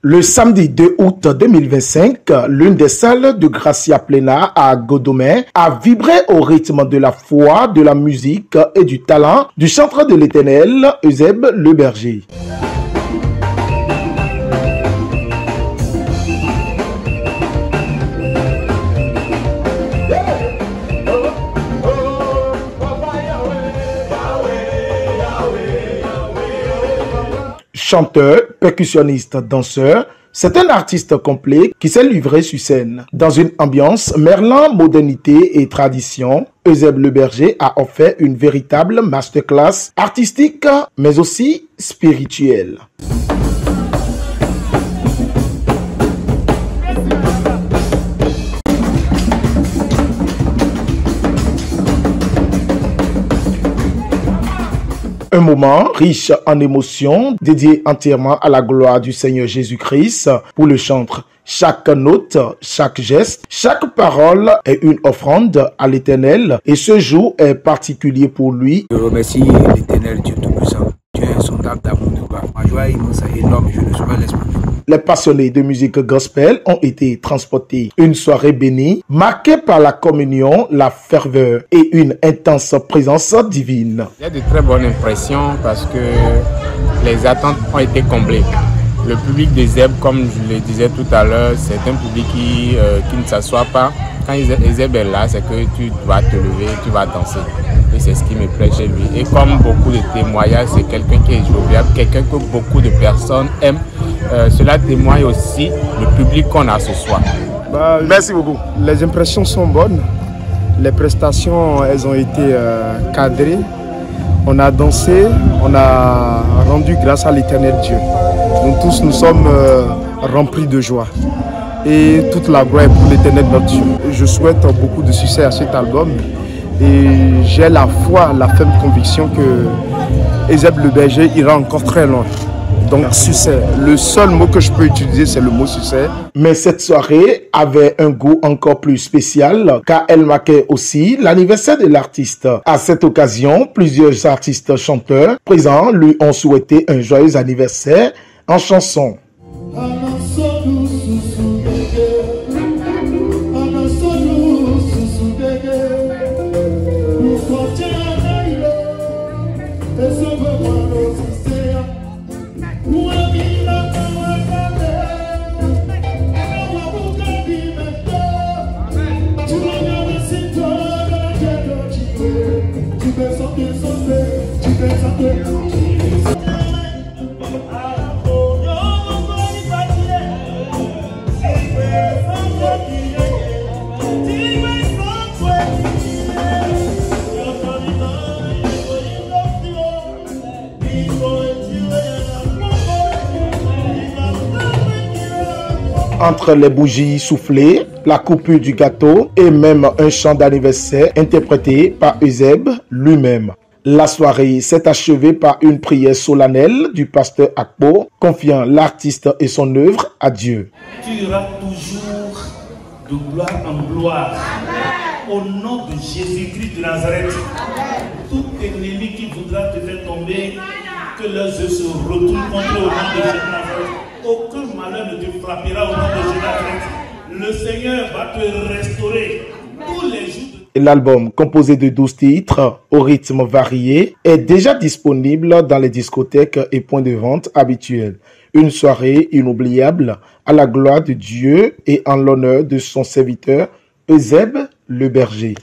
Le samedi 2 août 2025, l'une des salles de Gracia Plena à Godomè a vibré au rythme de la foi, de la musique et du talent du chanteur de l'Éternel, Eusèbe Le Berger. Chanteur, percussionniste, danseur, c'est un artiste complet qui s'est livré sur scène. Dans une ambiance mêlant modernité et tradition, Eusèbe Le Berger a offert une véritable masterclass artistique mais aussi spirituelle. Un moment riche en émotions, dédié entièrement à la gloire du Seigneur Jésus-Christ. Pour le chanteur, chaque note, chaque geste, chaque parole est une offrande à l'Éternel et ce jour est particulier pour lui. Je remercie l'Éternel Dieu Tout-Puissant. Dieu est insondable d'amour de gloire. Ma joie immense et énorme, je ne saurais l'exprimer. Les passionnés de musique gospel ont été transportés. Une soirée bénie, marquée par la communion, la ferveur et une intense présence divine. J'ai de très bonnes impressions parce que les attentes ont été comblées. Le public d'Eusèbe, comme je le disais tout à l'heure, c'est un public qui ne s'assoit pas. Quand Eusèbe est là, c'est que tu dois te lever, tu vas danser. Et c'est ce qui me plaît chez lui. Et comme beaucoup de témoignages, c'est quelqu'un qui est jovial, quelqu'un que beaucoup de personnes aiment. Cela témoigne aussi le public qu'on a ce soir. Merci beaucoup. Les impressions sont bonnes. Les prestations, elles ont été cadrées. On a dansé, on a rendu grâce à l'Éternel Dieu. Nous tous, nous sommes remplis de joie. Et toute la gloire est pour l'Éternel notre Dieu. Je souhaite beaucoup de succès à cet album. Et j'ai la foi, la ferme conviction que Eusèbe Le Berger ira encore très loin. Donc succès, le seul mot que je peux utiliser, c'est le mot succès. Mais cette soirée avait un goût encore plus spécial car elle marquait aussi l'anniversaire de l'artiste. À cette occasion, plusieurs artistes chanteurs présents lui ont souhaité un joyeux anniversaire en chanson. Entre les bougies soufflées, la coupure du gâteau et même un chant d'anniversaire interprété par Eusèbe lui-même. La soirée s'est achevée par une prière solennelle du pasteur Akpo, confiant l'artiste et son œuvre à Dieu. Tu iras toujours de gloire en gloire. Amen. Au nom de Jésus-Christ de Nazareth, tout ennemi qui voudra te faire tomber, que leurs yeux se retournent contre au nom de Jésus de Nazareth. Aucun malheur ne te frappera au nom de Jésus de Nazareth. Le Seigneur va te restaurer tous les jours. L'album, composé de 12 titres au rythme varié, est déjà disponible dans les discothèques et points de vente habituels. Une soirée inoubliable à la gloire de Dieu et en l'honneur de son serviteur Eusèbe Le Berger.